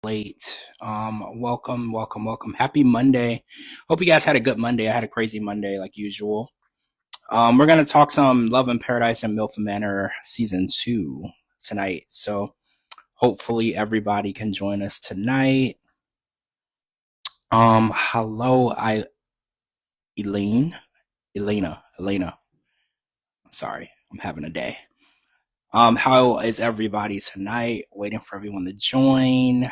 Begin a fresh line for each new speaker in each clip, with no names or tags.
late. Welcome. Happy Monday. Hope you guys had a good Monday. I had a crazy Monday like usual. We're gonna talk some Love in Paradise and MILF Manor season 2 tonight. So hopefully everybody can join us tonight. Hello, Elaine. Elena. Sorry, I'm having a day. How is everybody tonight? Waiting for everyone to join.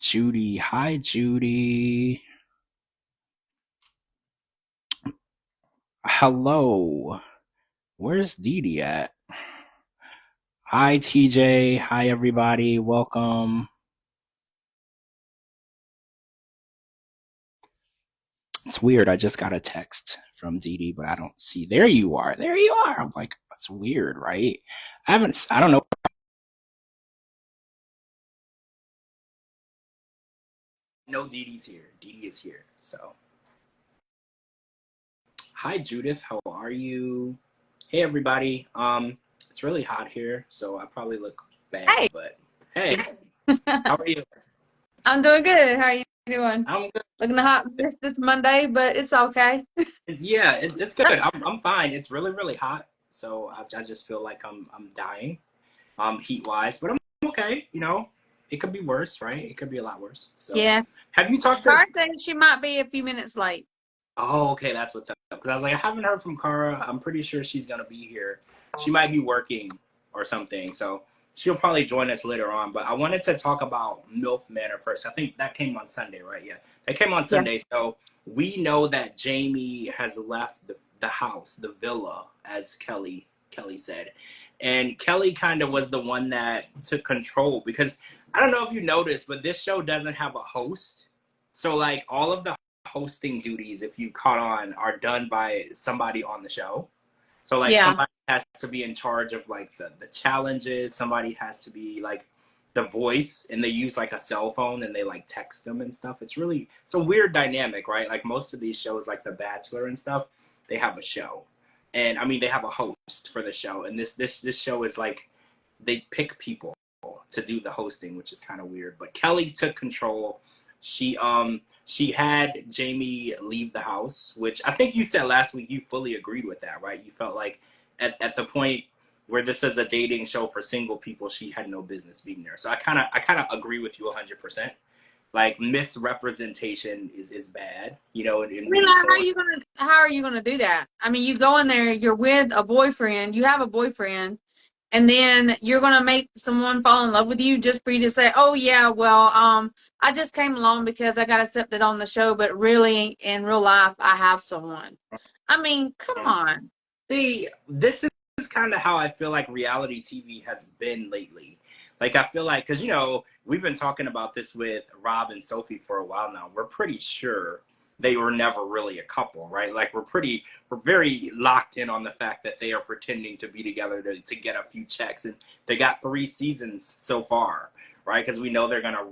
Judy. Hi, Judy. Hello. Where's DeeDee at? Hi, TJ. Hi, everybody. Welcome. It's weird. I just got a text from DeeDee, but I don't see. There you are. There you are. I'm like, that's weird, right? I don't know. No, DeeDee's here. DeeDee is here. So, hi, Judith. How are you? Hey, everybody. It's really hot here, so I probably look bad,
Hey,
but hey, how are you?
I'm doing good. How are you doing?
I'm good.
Looking hot this Monday, but it's okay.
It's good. I'm fine. It's really hot, so I just feel like I'm dying, heat wise, but I'm okay. It could be worse, right? It could be a lot worse. So,
Yeah.
have you talked to?
Car said she might be a few minutes late.
Oh, okay, that's what's up. Because I was like, I haven't heard from Cara. I'm pretty sure she's gonna be here. She might be working or something, so she'll probably join us later on. But I wanted to talk about MILF Manor first. I think that came on Sunday, right? Yeah, that came on
Yeah.
Sunday. So we know that Jamie has left the house, the villa, as Kelly said, and Kelly kind of was the one that took control because I don't know if you noticed, but this show doesn't have a host. So like all of the hosting duties, if you caught on, are done by somebody on the show. So like
Yeah.
somebody has to be in charge of like the challenges. Somebody has to be like the voice, and they use like a cell phone and they like text them and stuff. It's a weird dynamic, right? Like most of these shows, like The Bachelor and stuff, they have a show, and I mean they have a host for the show. And this show is like they pick people to do the hosting, which is kind of weird. But Kelly took control. She had Jamie leave the house, which I think you said last week you fully agreed with that, right? You felt like at the point where this is a dating show for single people, she had no business being there. So I kind of agree with you 100%. Like misrepresentation is bad, in
You know,
many forms.
how are you gonna do that? I mean, you go in there, you're with a boyfriend, you have a boyfriend, and then you're gonna make someone fall in love with you just for you to say, "Oh yeah, well, I just came along because I got accepted on the show, but really in real life I have someone." I mean, come on.
See, this is kind of how I feel like reality TV has been lately. Like, I feel like, because, we've been talking about this with Rob and Sophie for a while now. We're pretty sure they were never really a couple, right? Like, we're very locked in on the fact that they are pretending to be together to get a few checks. And they got 3 seasons so far, right? Because we know they're going to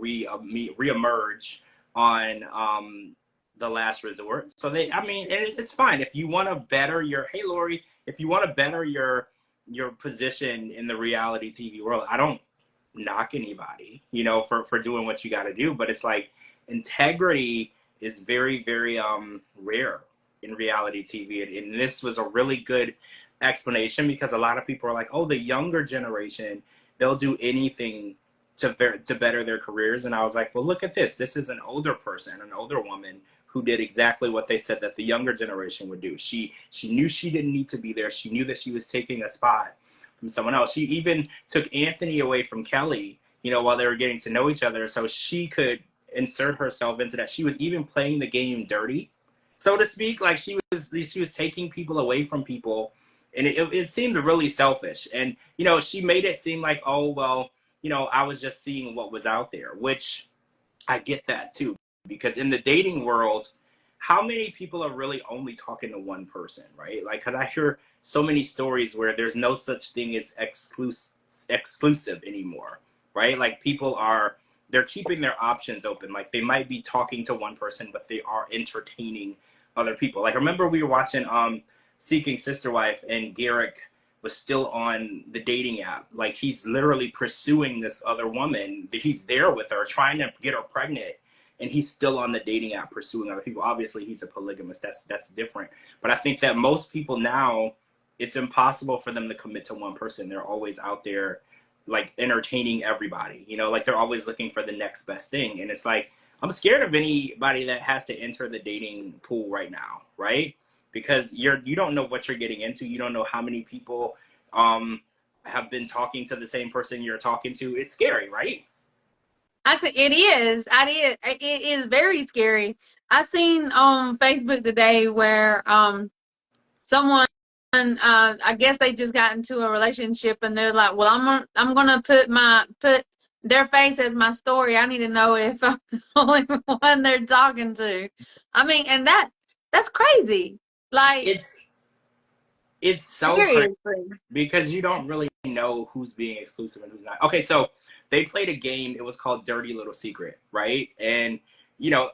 reemerge on the last resort. So I mean, it's fine if you want to better your. Hey, Lori, if you want to better your position in the reality TV world, I don't knock anybody, for doing what you got to do. But it's like integrity is very rare in reality TV, and this was a really good explanation because a lot of people are like, oh, the younger generation, they'll do anything to better their careers. And I was like, well, look at this. This is an older person, an older woman who did exactly what they said that the younger generation would do. She knew she didn't need to be there. She knew that she was taking a spot from someone else. She even took Anthony away from Kelly, while they were getting to know each other, so she could insert herself into that. She was even playing the game dirty, so to speak. Like she was taking people away from people, and it seemed really selfish. And she made it seem like, oh well, I was just seeing what was out there, which I get that too, because in the dating world, how many people are really only talking to one person, right? Like, because I hear so many stories where there's no such thing as exclusive anymore, right? Like they're keeping their options open. Like they might be talking to one person, but they are entertaining other people. Like remember we were watching Seeking Sister Wife, and Garrick was still on the dating app. Like he's literally pursuing this other woman. He's there with her, trying to get her pregnant, and he's still on the dating app pursuing other people. Obviously, he's a polygamist. That's different. But I think that most people now, it's impossible for them to commit to one person. They're always out there, like entertaining everybody. You know, like they're always looking for the next best thing. And it's like I'm scared of anybody that has to enter the dating pool right now, right? Because you don't know what you're getting into. You don't know how many people have been talking to the same person you're talking to. It's scary, right?
I said it is. It is very scary. I seen on Facebook today where someone I guess they just got into a relationship and they're like, well, I'm gonna put their face as my story. I need to know if I'm the only one they're talking to. I mean, and that's crazy. Like
It's so crazy
seriously.
because you don't really know who's being exclusive and who's not. Okay, so they played a game. It was called Dirty Little Secret, right? And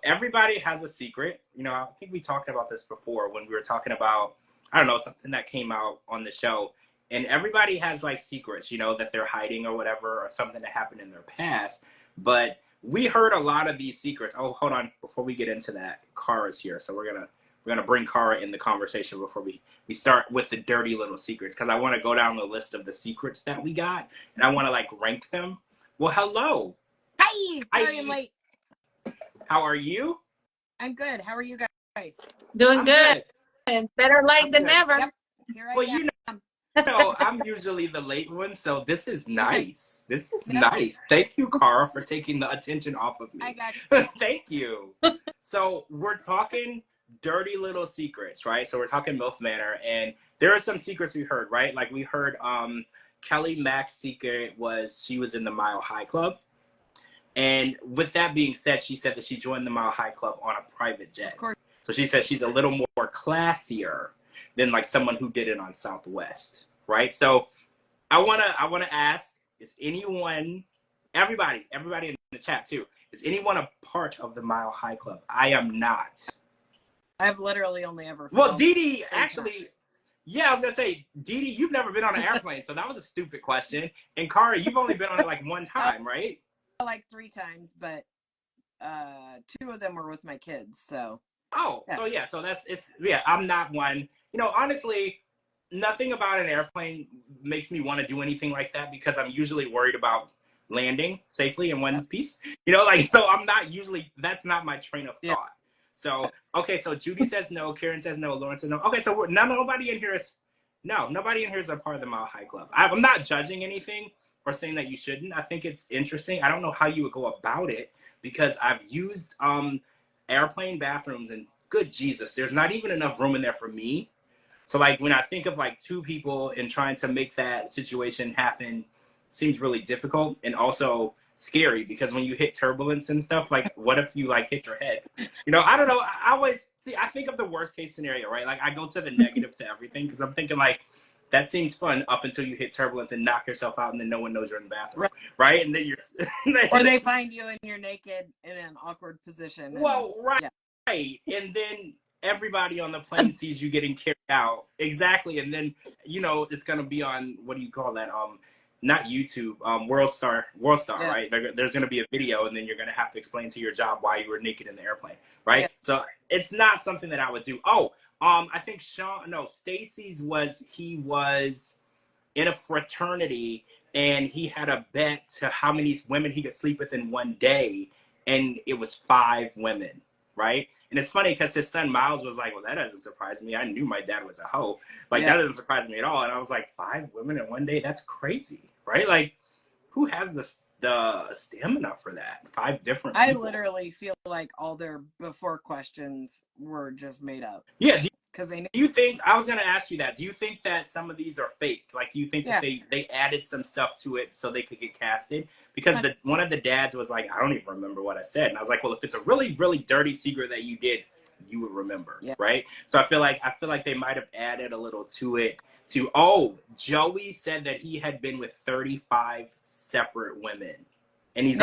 everybody has a secret. I think we talked about this before when we were talking about, I don't know, something that came out on the show. And everybody has like secrets, that they're hiding or whatever, or something that happened in their past. But we heard a lot of these secrets. Oh, hold on, before we get into that, Kara's here, so we're gonna bring Kara in the conversation before we start with the dirty little secrets, because I want to go down the list of the secrets that we got and I want to like rank them. Well, hello.
Hi, sorry I'm late.
How are you?
I'm good. How are you guys?
Doing
I'm
good.
good.
Better late
I'm
than
good.
never.
Yep. Here I
Well,
am.
I'm usually the late one, so this is nice. This is
Yep.
nice. Thank you, Kara, for taking the attention off of me.
I got you.
Thank you. So we're talking dirty little secrets, right? So we're talking MILF Manor, and there are some secrets we heard, right? Like we heard Kelly Mack's secret was she was in the Mile High Club. And with that being said, she said that she joined the Mile High Club on a private jet.
Of course.
So she said she's a little more classier than like someone who did it on Southwest, right? So I wanna ask: is anyone, everybody in the chat too, is anyone a part of the Mile High Club? I am not.
I've literally only ever.
Well, DeeDee, actually, yeah, I was gonna say, DeeDee, you've never been on an airplane, so that was a stupid question. And Kara, you've only been on it like one time, right?
Like 3 times, but 2 of them were with my kids. So.
Oh, yeah. So I'm not one. Honestly, nothing about an airplane makes me want to do anything like that because I'm usually worried about landing safely in one piece. So I'm not usually, that's not my train of thought.
Yeah.
So, okay, so Judy says no, Karen says no, Lauren says no. Okay, so nobody in here is a part of the Mile High Club. I'm not judging anything or saying that you shouldn't. I think it's interesting. I don't know how you would go about it because I've used airplane bathrooms, and good Jesus, there's not even enough room in there for me. So like when I think of like 2 people and trying to make that situation happen seems really difficult and also scary because when you hit turbulence and stuff, like what if you like hit your head? I don't know. I always I think of the worst case scenario, right? Like I go to the negative to everything because I'm thinking like that seems fun up until you hit turbulence and knock yourself out and then no one knows you're in the bathroom, right? And then you're
or they find you and you're naked in an awkward position.
Well, right. Yeah. Right. And then everybody on the plane sees you getting carried out. Exactly. And then, it's going to be on, what do you call that? Not YouTube, World Star, yeah. Right? There's going to be a video and then you're going to have to explain to your job why you were naked in the airplane. Right. Yeah. So it's not something that I would do. Oh, I think Stacy's he was in a fraternity and he had a bet to how many women he could sleep with in one day. And it was 5 women. Right. And it's funny because his son Miles was like, well, that doesn't surprise me. I knew my dad was a hoe. Like, that doesn't surprise me at all. And I was like, 5 women in one day? That's crazy. Right. Like, who has the stamina for that? 5 different people.
I literally feel like all their before questions were just made up.
Yeah.
Because
do you think, I was going to ask you that, do you think that some of these are fake? Like, do you think that they added some stuff to it so they could get casted? Because one of the dads was like, I don't even remember what I said. And I was like, well, if it's a really, really dirty secret that you did, you would remember, right? So I feel like they might have added a little to it. Joey said that he had been with 35 separate women. And
he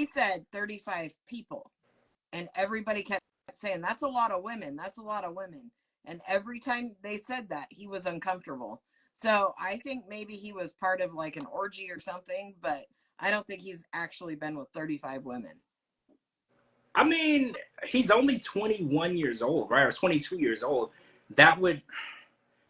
said 35 people. And everybody kept saying, that's a lot of women. That's a lot of women. And every time they said that, he was uncomfortable. So I think maybe he was part of like an orgy or something, but I don't think he's actually been with 35 women.
I mean, he's only 21 years old, right? Or 22 years old. That would,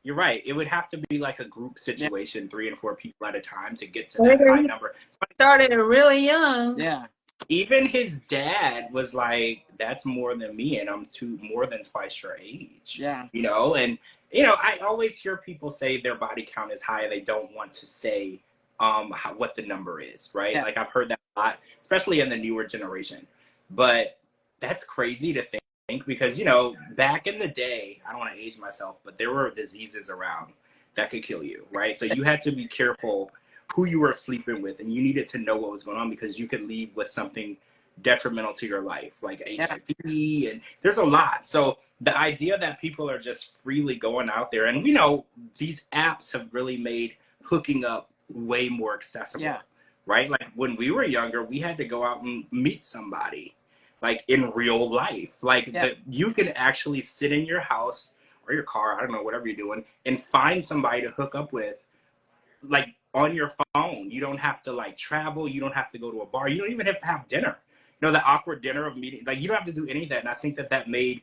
you're right. It would have to be like a group situation, 3 and 4 people at a time to get to that high number.
Started really young.
Yeah.
Even his dad was like, that's more than me, and I'm more than twice your age.
Yeah.
You know, and you know, I always hear people say their body count is high and they don't want to say what the number is, right?
Yeah.
Like I've heard that a lot, especially in the newer generation. But that's crazy to think because, you know, back in the day, I don't want to age myself, but there were diseases around that could kill you, right? So you had to be careful who you were sleeping with, and you needed to know what was going on because you could leave with something detrimental to your life, like HIV, and there's a lot. So the idea that people are just freely going out there, and we know these apps have really made hooking up way more accessible, right? Like when we were younger, we had to go out and meet somebody, like in real life. Like you can actually sit in your house or your car, I don't know, whatever you're doing, and find somebody to hook up with, like on your phone. You don't have to like travel. You don't have to go to a bar. You don't even have to have dinner. You know, the awkward dinner of meeting, like you don't have to do any of that. And I think that made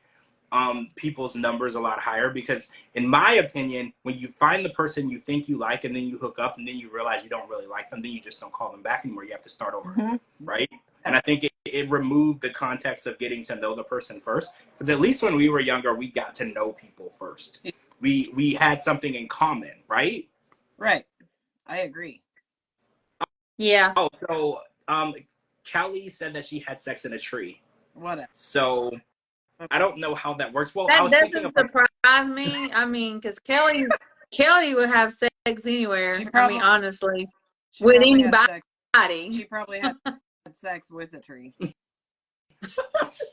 people's numbers a lot higher because in my opinion, when you find the person you think you like and then you hook up and then you realize you don't really like them, then you just don't call them back anymore. You have to start over, right? And I think it removed the context of getting to know the person first, because at least when we were younger, we got to know people first. We had something in common, right?
Right. I agree.
Yeah.
Oh, so Kelly said that she had sex in a tree.
What?
So I don't know how that works. Well,
that
I was thinking of
surprise me. I mean, because Kelly would have sex anywhere. I mean, honestly, with anybody.
She probably had sex with a tree.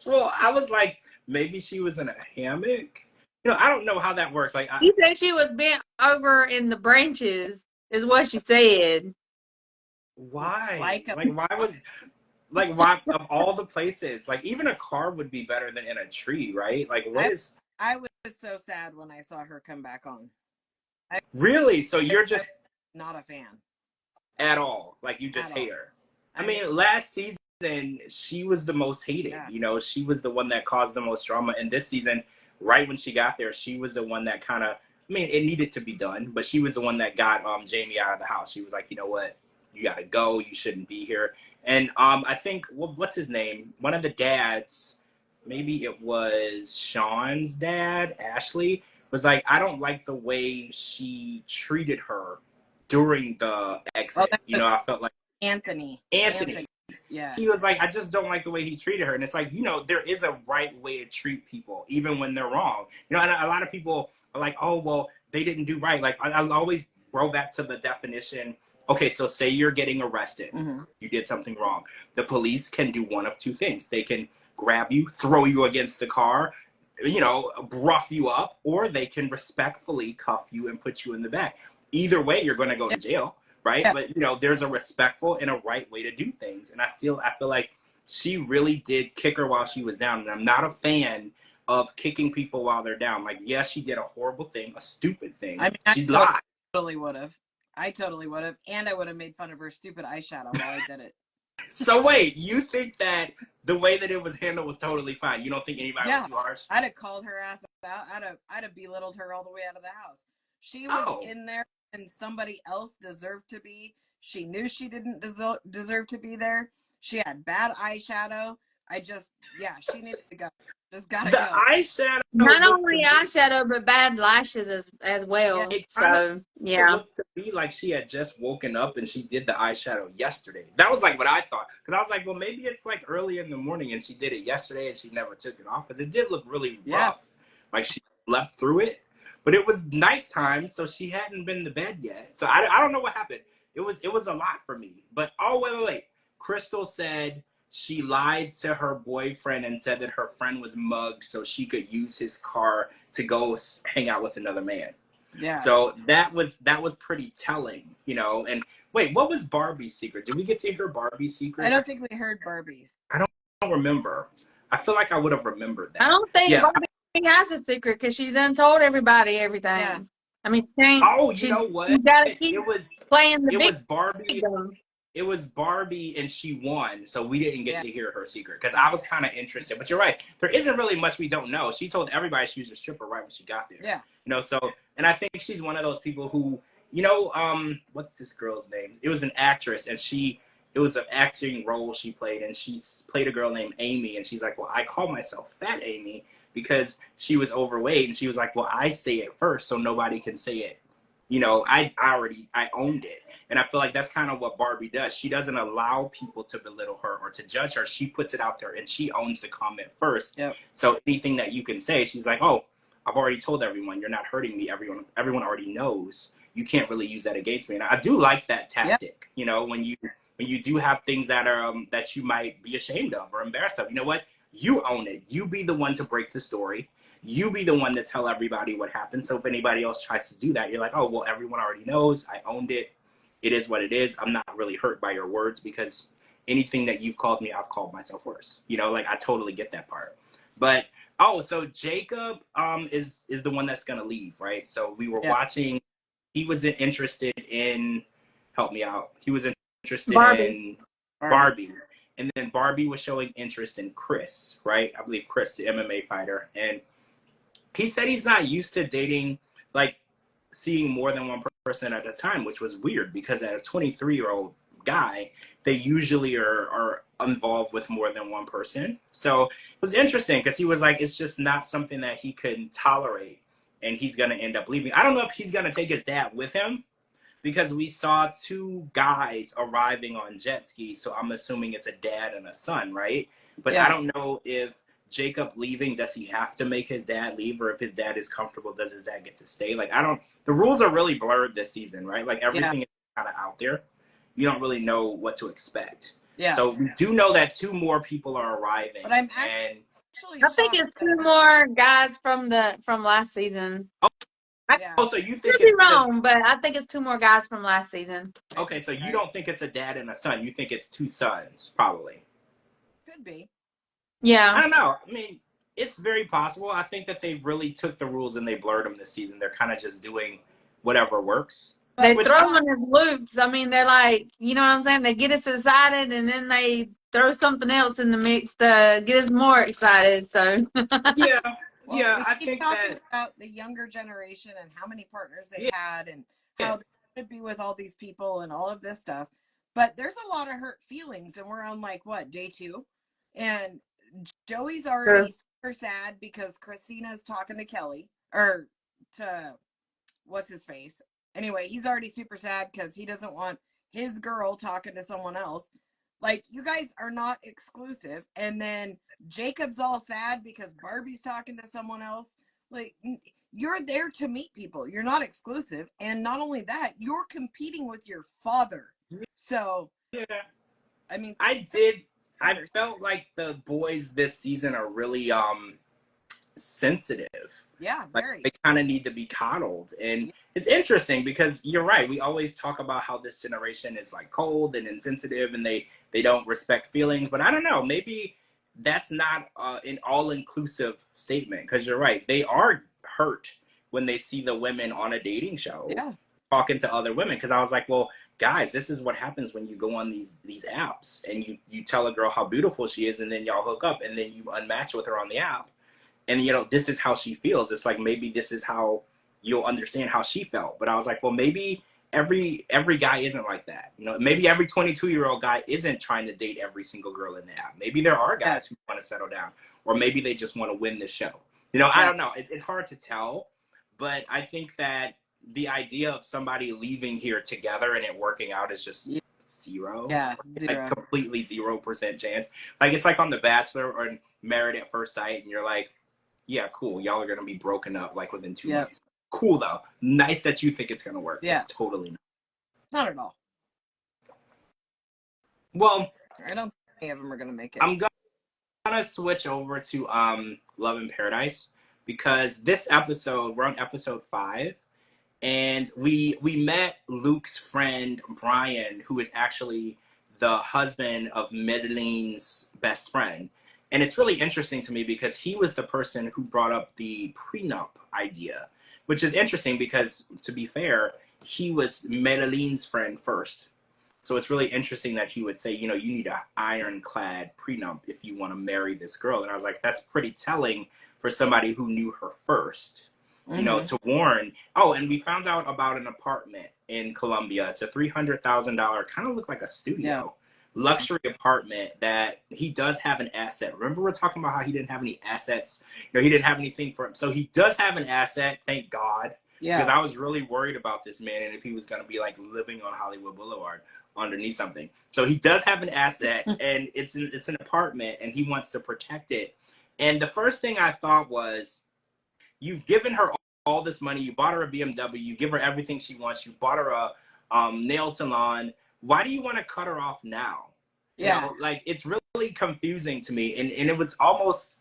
Well, I was like, maybe she was in a hammock. You know, I don't know how that works. Like,
You said she was bent over in the branches, is what she said.
Why? Why of all the places? Like, even a car would be better than in a tree, right? Like,
I was so sad when I saw her come back on.
Really? So you're just
not a fan
at all? Like, you just hate her? I mean, last season she was the most hated. You know, she was the one that caused the most drama. And this season, right when she got there, she was the one that kind of, I mean, it needed to be done, but she was the one that got Jamie out of the house. She was like, you know what? You got to go. You shouldn't be here. And I think, what's his name? One of the dads, maybe it was Sean's dad, Ashley, was like, I don't like the way she treated her during the exit. You know, I felt like
Anthony.
Yeah. He was like, I just don't like the way he treated her. And it's like, you know, there is a right way to treat people, even when they're wrong. You know, and a lot of people are like, oh, well, they didn't do right. Like, I'll always roll back to the definition. Okay, so say you're getting arrested. You did something wrong. The police can do one of two things. They can grab you, throw you against the car, you know, rough you up, or they can respectfully cuff you and put you in the back. Either way, you're going to go to jail. Right. But, you know, there's a respectful and a right way to do things. And I feel like she really did kick her while she was down. And I'm not a fan of kicking people while they're down. Like, yes, she did a horrible thing, a stupid thing.
I mean,
she lied.
Totally would have. I totally would have. And I would have made fun of her stupid eyeshadow while I did it.
So wait, you think that the way that it was handled was totally fine? You don't think anybody was too harsh?
I'd have called her ass out. I'd have belittled her all the way out of the house. She was in there. And somebody else deserved to be. She knew she didn't deserve to be there. She had bad eyeshadow. She needed to go. Just gotta go.
The eyeshadow.
Not only eyeshadow, but bad lashes as well.
It looked to me like she had just woken up and she did the eyeshadow yesterday. That was like what I thought. Because I was like, well, maybe it's like early in the morning and she did it yesterday and she never took it off. Because it did look really rough. Like she slept through it. But it was nighttime, so she hadn't been to bed yet. So I don't know what happened. It was a lot for me. But wait. Crystal said she lied to her boyfriend and said that her friend was mugged so she could use his car to go hang out with another man. Yeah. So that was pretty telling, you know. And wait, what was Barbie's secret? Did we get to hear Barbie's secret?
I don't think we heard Barbie's.
I don't remember. I feel like I would have remembered that.
I don't think Barbie has a secret because she's done told everybody everything. I mean, she ain't,
Oh, you know
she's
what?
you gotta keep playing the
It
big
was Barbie.
game.
It was Barbie, and she won, so we didn't get
Yeah.
to hear her secret because I was kind of interested. But you're right, there isn't really much we don't know. She told everybody she was a stripper right when she got there.
Yeah.
So and I think she's one of those people who, what's this girl's name? It was an actress, and it was an acting role she played, and she played a girl named Amy, and she's like, well, I call myself Fat Amy because she was overweight, and she was like, well, I say it first so nobody can say it. I owned it. And I feel like that's kind of what Barbie does. She doesn't allow people to belittle her or to judge her. She puts it out there and she owns the comment first.
Yep.
So anything that you can say, she's like, oh, I've already told everyone, you're not hurting me. Everyone already knows. You can't really use that against me. And I do like that tactic. Yep. When you do have things that are that you might be ashamed of or embarrassed of, you know what? You own it. You be the one to break the story. You be the one to tell everybody what happened. So if anybody else tries to do that, you're like, oh, well, everyone already knows. I owned it. It is what it is. I'm not really hurt by your words because anything that you've called me, I've called myself worse. I totally get that part. But so Jacob is the one that's gonna leave, right? So we were watching. He was interested in. Help me out. He was interested in Barbie. And then Barbie was showing interest in Chris, right? I believe Chris, the MMA fighter. And he said he's not used to dating, like seeing more than one person at a time, which was weird because as a 23-year-old guy, they usually are involved with more than one person. So it was interesting because he was like, it's just not something that he could tolerate. And he's going to end up leaving. I don't know if he's going to take his dad with him, because we saw two guys arriving on jet skis, so I'm assuming it's a dad and a son, right? But I don't know if Jacob leaving, does he have to make his dad leave, or if his dad is comfortable, does his dad get to stay? The rules are really blurred this season, right? Like everything is kind of out there. You don't really know what to expect. Yeah. So we do know that two more people are arriving.
But I'm actually
I think it's two more guys from last season.
So you think
could be wrong, but I think it's two more guys from last season.
Okay, so you don't think it's a dad and a son. You think it's two sons, probably.
Could be.
Yeah.
I don't know. I mean, it's very possible. I think that they really took the rules and they blurred them this season. They're kind of just doing whatever works.
They throw in his loops. I mean, they're like, you know what I'm saying? They get us excited and then they throw something else in the mix to get us more excited. So
yeah.
Well,
yeah, I
keep
think
talking about the younger generation and how many partners they had and how they should be with all these people and all of this stuff. But there's a lot of hurt feelings, and we're on day 2, and Joey's already super sad because Christina's talking to Kelly or to what's his face. Anyway, he's already super sad because he doesn't want his girl talking to someone else. Like, you guys are not exclusive. And then Jacob's all sad because Barbie's talking to someone else. Like, you're there to meet people. You're not exclusive. And not only that, you're competing with your father. So, I mean,
I felt like the boys this season are really sensitive.
Yeah, very.
They kind of need to be coddled. And it's interesting because you're right. We always talk about how this generation is like cold and insensitive and they don't respect feelings. But I don't know. Maybe that's not an all-inclusive statement because you're right. They are hurt when they see the women on a dating show talking to other women. Because I was like, well, guys, this is what happens when you go on these apps and you tell a girl how beautiful she is and then y'all hook up and then you unmatch with her on the app. And, this is how she feels. It's like, maybe this is how you'll understand how she felt. But I was like, well, maybe every guy isn't like that. Maybe every 22-year-old guy isn't trying to date every single girl in the app. Maybe there are guys who want to settle down. Or maybe they just want to win the show. I don't know. It's hard to tell. But I think that the idea of somebody leaving here together and it working out is just zero.
Yeah, zero.
Like completely 0% chance. Like, it's like on The Bachelor or Married at First Sight. And you're like, yeah, cool. Y'all are going to be broken up like within 2 months. Cool, though. Nice that you think it's going to work. Yeah. It's totally not.
Not at all.
Well,
I don't think any of them are going to make it.
I'm going to switch over to Love in Paradise because this episode, we're on episode 5, and we met Luke's friend, Brian, who is actually the husband of Medelline's best friend. And it's really interesting to me because he was the person who brought up the prenup idea. which is interesting because, to be fair, he was Medellin's friend first. So it's really interesting that he would say, you know, you need an ironclad prenup if you want to marry this girl. And I was like, that's pretty telling for somebody who knew her first, you know, to warn. Oh, and we found out about an apartment in Colombia. It's a $300,000, kind of look like a studio, luxury apartment that he does have an asset. Remember, we're talking about how he didn't have any assets. You know, he didn't have anything for him. So he does have an asset, thank God. Yeah. Because I was really worried about this man and if he was going to be like living on Hollywood Boulevard underneath something. So he does have an asset and it's an apartment and he wants to protect it. And the first thing I thought was, you've given her all this money. You bought her a BMW. You give her everything she wants. You bought her a nail salon. Why do you want to cut her off now? Yeah. You know, like, it's really confusing to me. And it was almost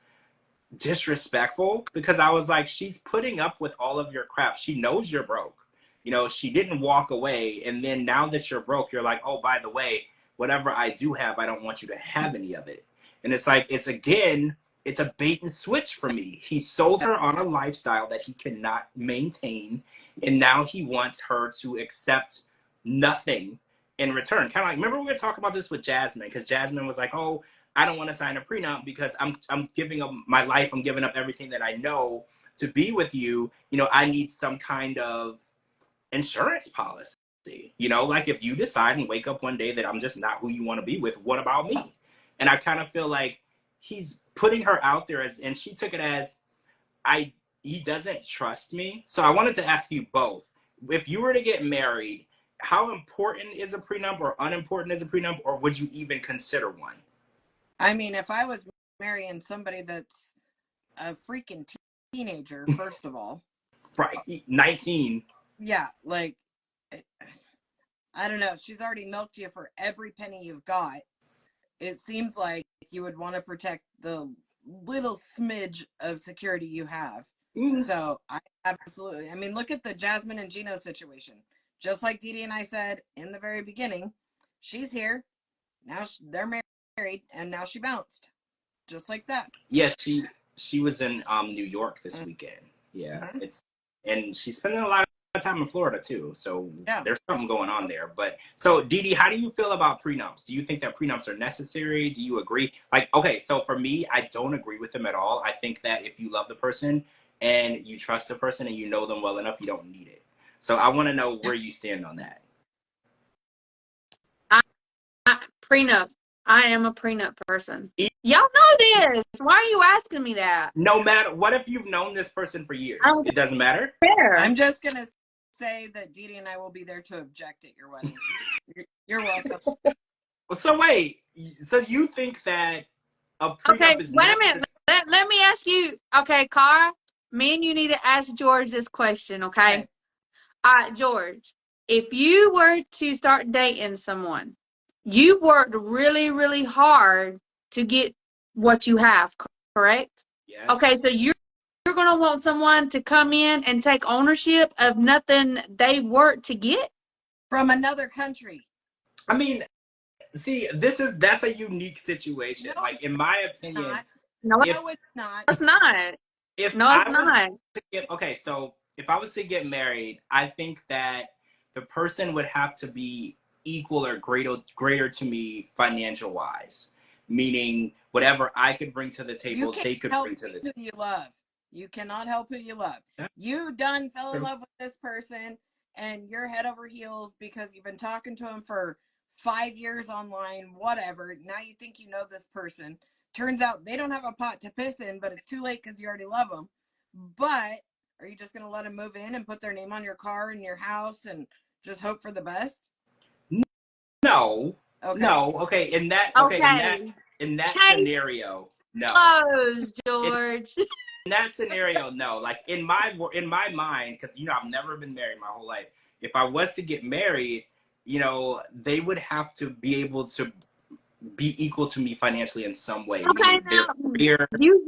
disrespectful because I was like, she's putting up with all of your crap. She knows you're broke. You know, she didn't walk away. And then now that you're broke, you're like, oh, by the way, whatever I do have, I don't want you to have any of it. And it's like, it's a bait and switch for me. He sold her on a lifestyle that he cannot maintain. And now he wants her to accept nothing in return. Kind of like, remember we were talking about this with Jasmine, because Jasmine was like, oh, I don't want to sign a prenup because I'm giving up my life. I'm giving up everything that I know to be with you. You know, I need some kind of insurance policy. You know, like if you decide and wake up one day that I'm just not who you want to be with, what about me? And I kind of feel like he's putting her out there as, and she took it as, he doesn't trust me. So I wanted to ask you both, if you were to get married, how important is a prenup or unimportant is a prenup, or would you even consider one?
I mean, if I was marrying somebody that's a freaking teenager, first of all.
Right, 19.
Yeah, like, I don't know. She's already milked you for every penny you've got. It seems like you would want to protect the little smidge of security you have. So, I absolutely. I mean, look at the Jasmine and Gino situation. Just like DeeDee and I said in the very beginning, she's here. Now they're married, and now she bounced. Just like that.
Yeah, she was in New York this weekend. Yeah, and she's spending a lot of time in Florida too. So there's something going on there. But so DeeDee, how do you feel about prenups? Do you think that prenups are necessary? Do you agree? Like, okay, so for me, I don't agree with them at all. I think that if you love the person and you trust the person and you know them well enough, you don't need it. So I want to know where you stand on that.
Prenup. I am a prenup person. Y'all know this. Why are you asking me that?
No matter, what if you've known this person for years? It doesn't matter?
Fair.
I'm just going to say that DeeDee and I will be there to object at your wedding. You're welcome.
So wait, so you think that a prenup is
wait a minute. Let me ask you. Okay, Cara, me and you need to ask George this question, okay? All right, George, if you were to start dating someone, you worked really, really hard to get what you have, correct?
Yes.
Okay, so you're going to want someone to come in and take ownership of nothing they've worked to get?
From another country.
I mean, see, that's a unique situation.
No,
like, in my opinion.
No, it's not. It's not.
Okay, so if I was to get married, I think that the person would have to be equal or greater to me financial wise, meaning whatever I could bring to the table, they could bring to the table.
You love. You cannot help who you love. Yeah. You done fell in love with this person and you're head over heels because you've been talking to him for 5 years online, whatever. Now you think you know this person. Turns out they don't have a pot to piss in, but it's too late because you already love them. But are you just going to let them move in and put their name on your car and your house and just hope for the best?
No. Okay. No. Okay. In that scenario, no.
Close, George.
In that scenario, no. Like in my mind, because I've never been married my whole life. If I was to get married, they would have to be able to be equal to me financially in some way.
Okay, now, you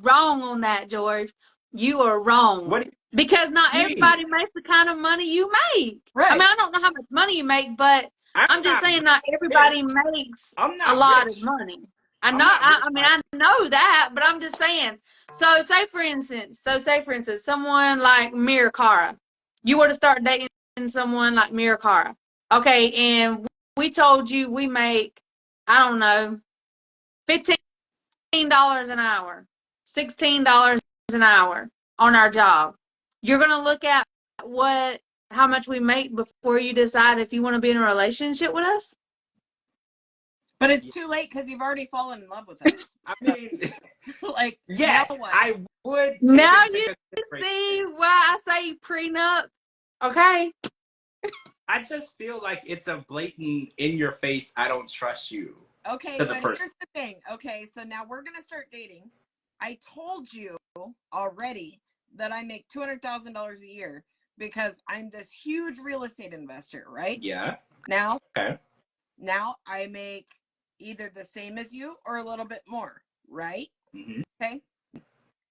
wrong on that, George. You are wrong. Because not everybody makes the kind of money you make. Right. I mean, I don't know how much money you make, but I'm just saying not everybody makes a lot of money. I know. I mean, I know that, but I'm just saying. So, say for instance, someone like Mirakara, you were to start dating someone like Mirakara, okay? And we told you we make, I don't know, $15 an hour, $16 an hour on our job. You're gonna look at how much we make before you decide if you want to be in a relationship with us.
But it's too late because you've already fallen in love with us.
I mean,
like,
yes,
now what?
I would take
Now
into
you
consideration.
see why I say prenup, okay?
I just feel like it's a blatant, in your face, I don't trust you.
Okay,
to the
but
person.
here's the thing. Okay, so now we're gonna start dating. I told you already that I make $200,000 a year because I'm this huge real estate investor, right?
Yeah.
Now,
Okay.
now I make either the same as you or a little bit more, right?
Mm-hmm.
Okay.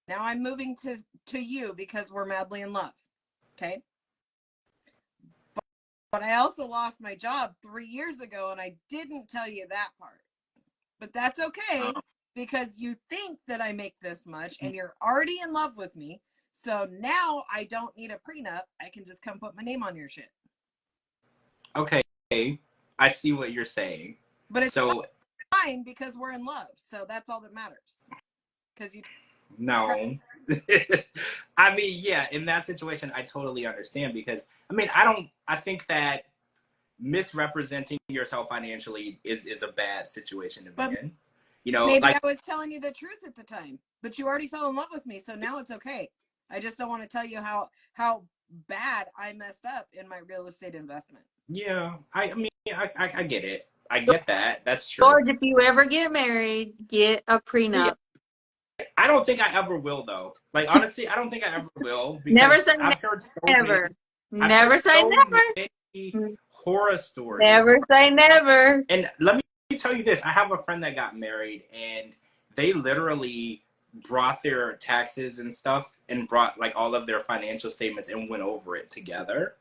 Now I'm moving to you because we're madly in love. Okay. But I also lost my job 3 years ago and I didn't tell you that part. But that's okay because you think that I make this much and you're already in love with me. So now I don't need a prenup. I can just come put my name on your shit.
Okay. I see what you're saying.
But it's fine because we're in love. So that's all that matters. Because you.
No. I mean, yeah, in that situation, I totally understand because, I think that misrepresenting yourself financially is a bad situation to be in. You know,
maybe I was telling you the truth at the time, but you already fell in love with me. So now it's okay. I just don't want to tell you how bad I messed up in my real estate investment.
Yeah, I get it. I get that. That's true.
George, if you ever get married, get a prenup.
Yeah. I don't think I ever will, though. Like, honestly, I don't think I ever will because
never say
I've heard so
never.
many,
Never say never.
many horror stories.
Never say never.
And let me tell you this. I have a friend that got married, and they literally brought their taxes and stuff and brought, like, all of their financial statements and went over it together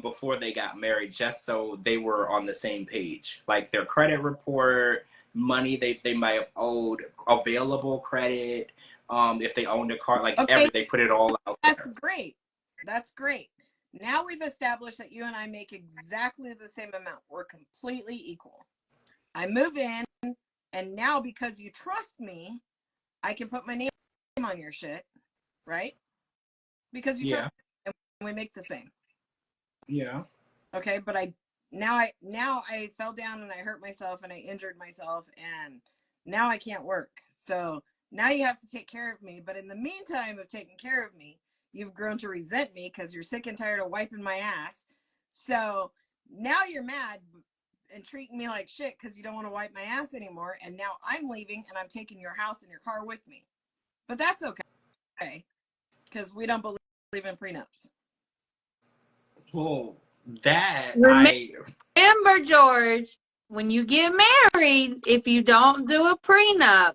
before they got married, just so they were on the same page. Like their credit report, money they might have owed, available credit, if they owned a car, like they put it all out there.
That's great. That's great. Now we've established that you and I make exactly the same amount. We're completely equal. I move in, and now because you trust me, I can put my name on your shit, right? Because you trust me, and we make the same.
Yeah.
Okay, but now I fell down and I hurt myself and I injured myself and now I can't work. So now you have to take care of me. But in the meantime of taking care of me, you've grown to resent me because you're sick and tired of wiping my ass. So now you're mad and treating me like shit because you don't want to wipe my ass anymore. And now I'm leaving and I'm taking your house and your car with me. But that's okay because we don't believe in prenups.
Well, that
Remember, George, when you get married, if you don't do a prenup,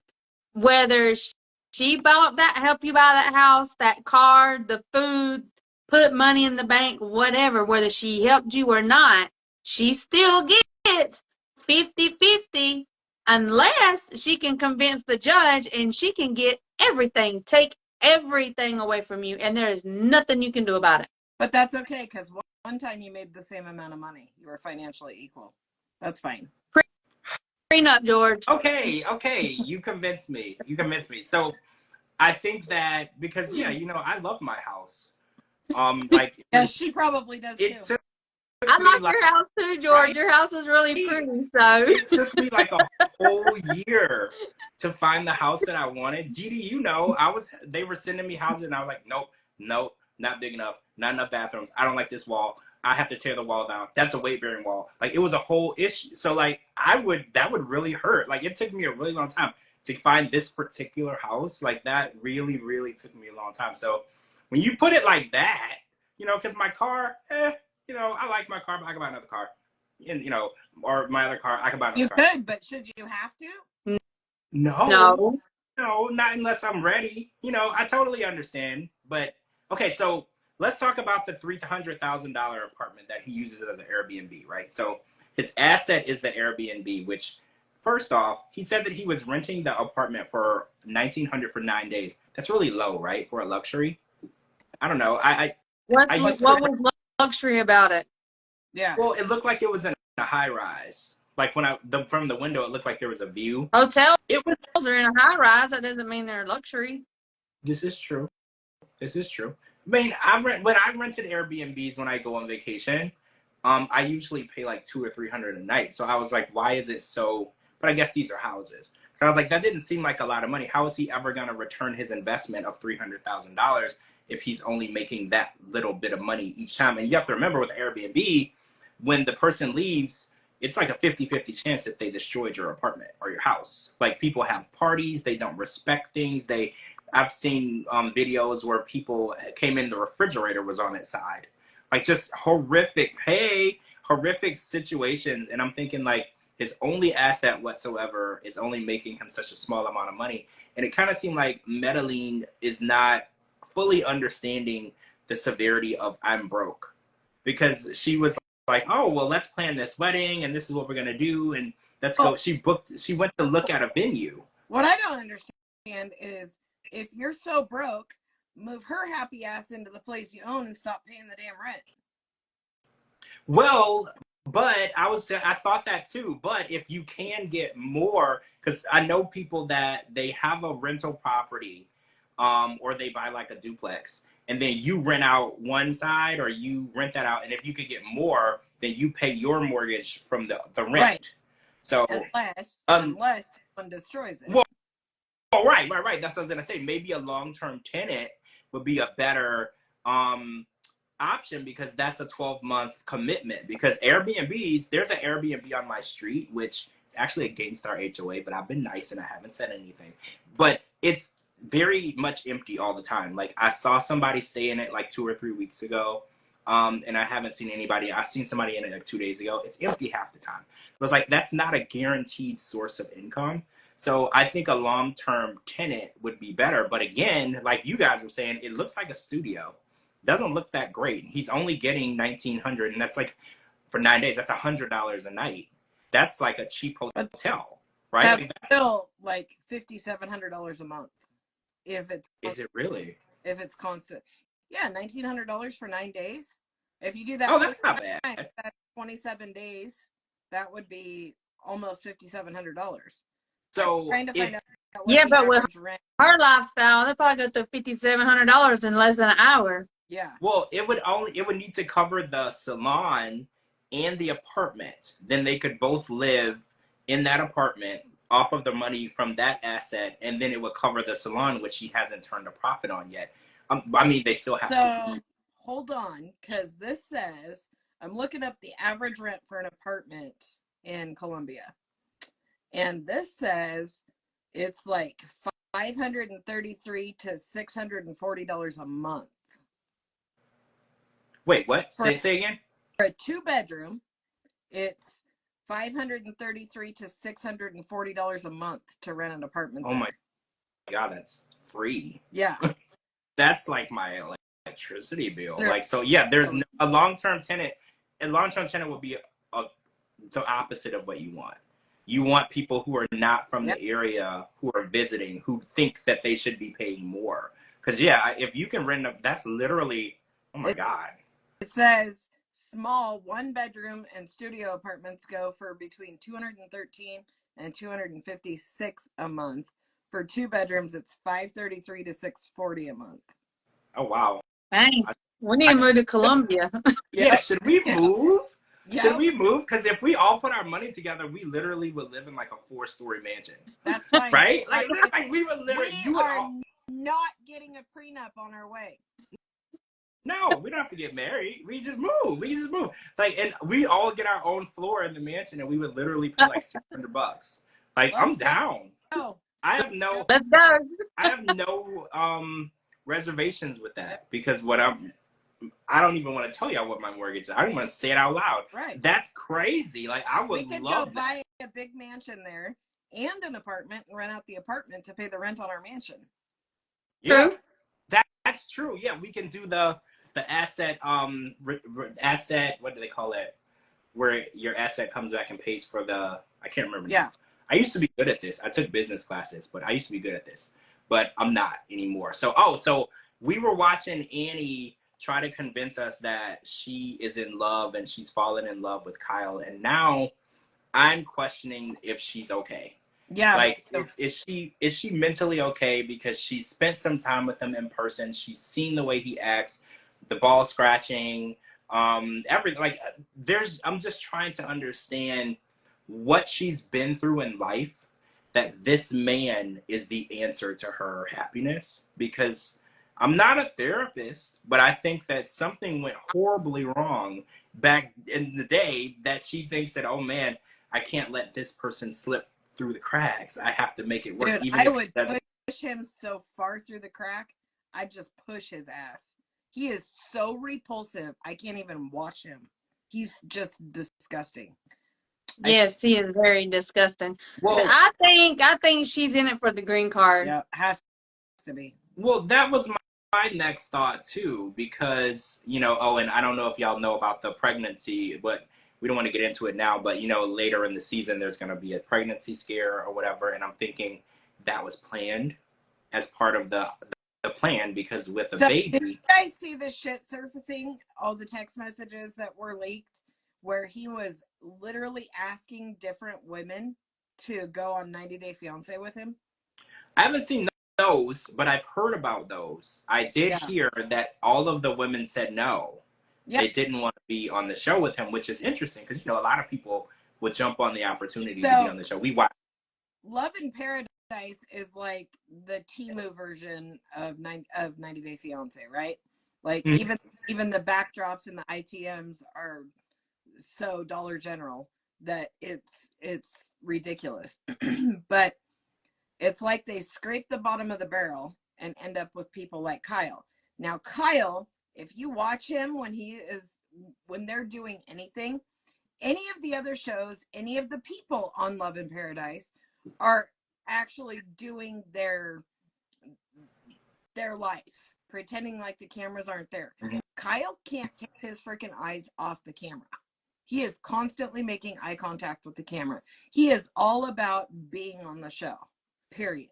whether she help you buy that house, that car, the food, put money in the bank, whatever, whether she helped you or not, she still gets 50-50 unless she can convince the judge and she can get everything, take everything away from you, and there is nothing you can do about it.
But that's okay because one time you made the same amount of money. You were financially equal. That's fine.
Prenup, George.
Okay. You convinced me. So I think that because I love my house. Like
yeah, she probably does too.
I like your house too, George. Right? Your house is really pretty. So
it took me like a whole year to find the house that I wanted. DeeDee, they were sending me houses, and I was like, nope, not big enough, not enough bathrooms. I don't like this wall. I have to tear the wall down. That's a weight bearing wall. Like it was a whole issue. So like that would really hurt. Like it took me a really long time to find this particular house. Like that really, really took me a long time. So when you put it like that, because my car, I like my car, but I can buy another car. And, or my other car, I can buy another car.
You could, but should you have to?
No, not unless I'm ready. I totally understand. But, okay, so let's talk about the $300,000 apartment that he uses as an Airbnb, right? So his asset is the Airbnb, which first off, he said that he was renting the apartment for $1,900 for 9 days. That's really low, right, for a luxury? I don't know. I used
What
to.
was luxury about it?
Yeah.
Well, it looked like it was in a high rise. Like when from the window, it looked like there was a view.
Hotels
It was.
are in a high rise. That doesn't mean they're luxury.
This is true. This is true. I mean, when I rented Airbnbs when I go on vacation, I usually pay like $200 or $300 a night. So I was like, why is it so? But I guess these are houses. So I was like, that didn't seem like a lot of money. How is he ever going to return his investment of $300,000 if he's only making that little bit of money each time? And you have to remember with Airbnb, when the person leaves, it's like a 50-50 chance that they destroyed your apartment or your house. Like people have parties, they don't respect things. I've seen videos where people came in, the refrigerator was on its side. Like just horrific situations. And I'm thinking like his only asset whatsoever is only making him such a small amount of money. And it kind of seemed like Medellin is not fully understanding the severity of I'm broke. Because she was like, oh, well, let's plan this wedding and this is what we're going to do. And let's go. She went to look at a venue.
What I don't understand is if you're so broke, move her happy ass into the place you own and stop paying the damn rent.
Well, but I thought that too. But if you can get more, because I know people that they have a rental property, or they buy like a duplex, and then you rent out one side or you rent that out, and if you could get more, then you pay your mortgage from the rent.
Right.
So
unless someone destroys it.
Well, oh, right. That's what I was gonna say. Maybe a long-term tenant would be a better option because that's a 12-month commitment. Because Airbnbs, there's an Airbnb on my street, which is actually against our HOA, but I've been nice and I haven't said anything. But it's very much empty all the time. Like I saw somebody stay in it like 2 or 3 weeks ago. And I haven't seen anybody. I seen somebody in it like 2 days ago. It's empty half the time. So it's like that's not a guaranteed source of income. So I think a long-term tenant would be better. But again, like you guys were saying, it looks like a studio. Doesn't look that great. He's only getting $1,900, and that's like for 9 days. That's $100 a night. That's like a cheap hotel, right?
That's still like $5,700 a month. If it's
is it really?
If it's constant, yeah, $1,900 for 9 days. If you do that,
that's not bad.
That's 27 days. That would be almost $5,700.
So
trying to find out
yeah, but with her lifestyle, they probably go through $5,700 in less than an hour.
Yeah.
Well, it would need to cover the salon and the apartment. Then they could both live in that apartment off of the money from that asset, and then it would cover the salon, which he hasn't turned a profit on yet. I mean, they still have to.
Hold on, because this says I'm looking up the average rent for an apartment in Colombia, and this says it's like $533 to $640 a month.
Wait, what? Say again?
For a 2-bedroom, it's $533 to $640 a month to rent an apartment.
Oh my God, that's free.
Yeah.
That's like my electricity bill. Like, so yeah, there's a long-term tenant. A long-term tenant would be the opposite of what you want. You want people who are not from the area, who are visiting, who think that they should be paying more. Because yeah, if you can rent that's literally, oh my God.
It says small 1-bedroom and studio apartments go for between $213 and $256 a month. For 2 bedrooms, it's $533 to $640 a month.
Oh wow!
Dang, we need to move to Colombia.
Yeah, should we move? Yeah. Should we move? Because if we all put our money together, we literally would live in like a 4-story mansion.
That's fine.
Right? Like we would literally.
We are not getting a prenup on our way.
No, we don't have to get married. We just move. Like, and we all get our own floor in the mansion, and we would literally pay like $600. Like, I'm down.
Oh.
Let's go.
I have no reservations with that because I don't even want to tell y'all what my mortgage is. I don't want to say it out loud.
Right.
That's crazy. Like, I would love
go buy a big mansion there and an apartment and rent out the apartment to pay the rent on our mansion.
Yeah. That's true. Yeah, we can do the asset asset, what do they call it? Where your asset comes back and pays for I can't remember.
Yeah.
I used to be good at this. I took business classes, but I used to be good at this, but I'm not anymore. So, so we were watching Annie try to convince us that she is in love and she's fallen in love with Kyle. And now I'm questioning if she's okay.
Yeah.
Like, is she mentally okay because she spent some time with him in person? She's seen the way he acts, the ball scratching, everything. Like, I'm just trying to understand what she's been through in life that this man is the answer to her happiness. Because I'm not a therapist, but I think that something went horribly wrong back in the day that she thinks that, oh man, I can't let this person slip through the cracks. I have to make it work.
Dude,
even
I
if
would
it doesn't.
push him so far through the crack, I'd just push his ass. He is so repulsive. I can't even watch him. He's just disgusting.
Yes, he is very disgusting.
Well,
I think she's in it for the green card.
Yeah, has to be.
Well, that was my next thought too, because oh, and I don't know if y'all know about the pregnancy, but we don't want to get into it now. But later in the season, there's going to be a pregnancy scare or whatever, and I'm thinking that was planned as part of the plan, because with a baby.
Did you guys see the shit surfacing? All the text messages that were leaked, where he was literally asking different women to go on 90 Day Fiance with him.
I haven't seen those, but I've heard about those. I did hear that all of the women said no. Yeah. They didn't want to be on the show with him, which is interesting because a lot of people would jump on the opportunity to be on the show. We watch.
Love in Paradise is like the Temu version of 90 Day Fiance, right? Like even the backdrops and the ITMs are so Dollar General that it's ridiculous. But it's like they scrape the bottom of the barrel and end up with people like Kyle. Now, Kyle, if you watch him when they're doing anything, any of the other shows, any of the people on Love in Paradise are actually doing their life, pretending like the cameras aren't there. Mm-hmm. Kyle can't take his freaking eyes off the camera. He is constantly making eye contact with the camera. He is all about being on the show, period.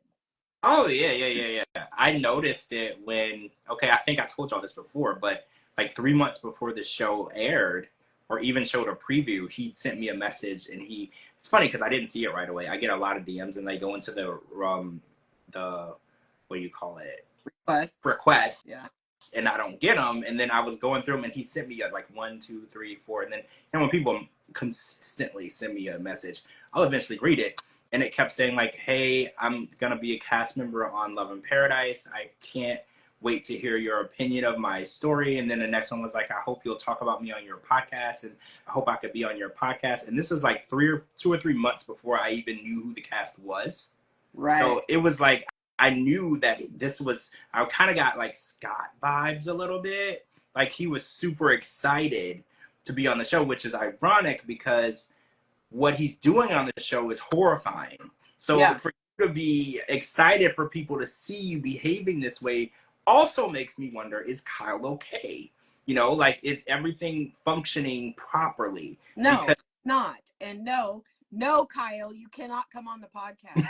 Oh, yeah. I noticed it when, I think I told y'all this before, but like 3 months before the show aired, or even showed a preview, he sent me a message, and it's funny because I didn't see it right away. I get a lot of DMs, and they go into the what do you call it? Request. Yeah. And I don't get them, and then I was going through them, and he sent me like 1, 2, 3, 4, and then when people consistently send me a message, I'll eventually read it, and it kept saying like, "Hey, I'm gonna be a cast member on Love in Paradise. I can't wait to hear your opinion of my story." And then the next one was like, "I hope you'll talk about me on your podcast, and I hope I could be on your podcast." And this was like 2 or 3 months before I even knew who the cast was. Right. So it was like, I knew that I kind of got like Scott vibes a little bit. Like he was super excited to be on the show, which is ironic because what he's doing on the show is horrifying. So for you to be excited for people to see you behaving this way also makes me wonder, is Kyle okay? Like, is everything functioning properly?
No, not. And no, Kyle, you cannot come on the podcast.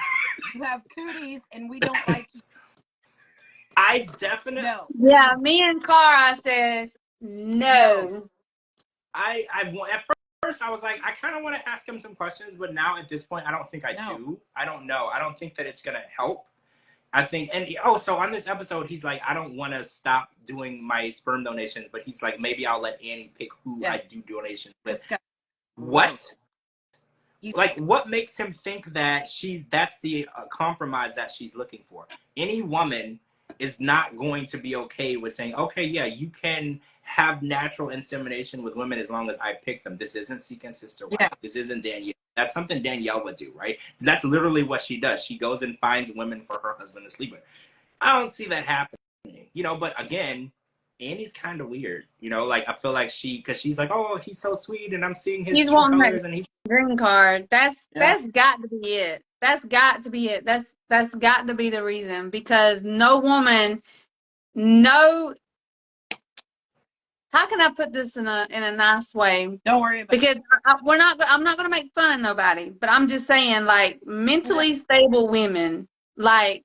You have cooties and we don't like you.
I definitely.
No. Yeah, me and Cara says no.
At first I was like, I kind of want to ask him some questions, but now at this point, I don't think I do. I don't know. I don't think that it's going to help. I think, so on this episode, he's like, I don't want to stop doing my sperm donations, but he's like, maybe I'll let Annie pick who I do donations with. What? Like, what makes him think that that's the compromise that she's looking for? Any woman is not going to be okay with saying, okay, yeah, you can have natural insemination with women as long as I pick them. This isn't Seek and Sister Wife. Yeah. This isn't Danielle. That's something Danielle would do, right? That's literally what she does. She goes and finds women for her husband to sleep with. I don't see that happening, but again, Annie's kind of weird, like I feel like because she's like, oh, he's so sweet, and I'm seeing his true colors, and he's
green card. That's got to be it. That's got to be it. That's got to be the reason, because no woman, how can I put this in a nice way?
Don't worry about
because
it.
I'm not going to make fun of nobody, but I'm just saying, like, mentally stable women, like,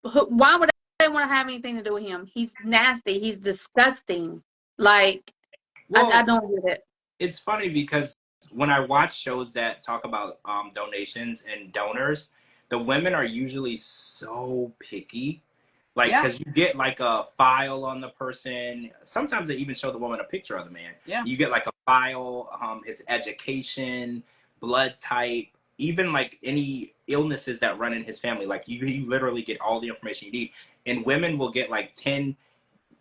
why would they want to have anything to do with him? He's nasty. He's disgusting. Like, I
Well,
don't get it.
it's funny because when I watch shows that talk about donations and donors, the women are usually so picky. Like,
Yeah.
because you get like a file on the person. Sometimes they even show the woman a picture of the man.
Yeah.
You get like a file, his education, blood type, even like any illnesses that run in his family. Like you literally get all the information you need. And women will get like 10,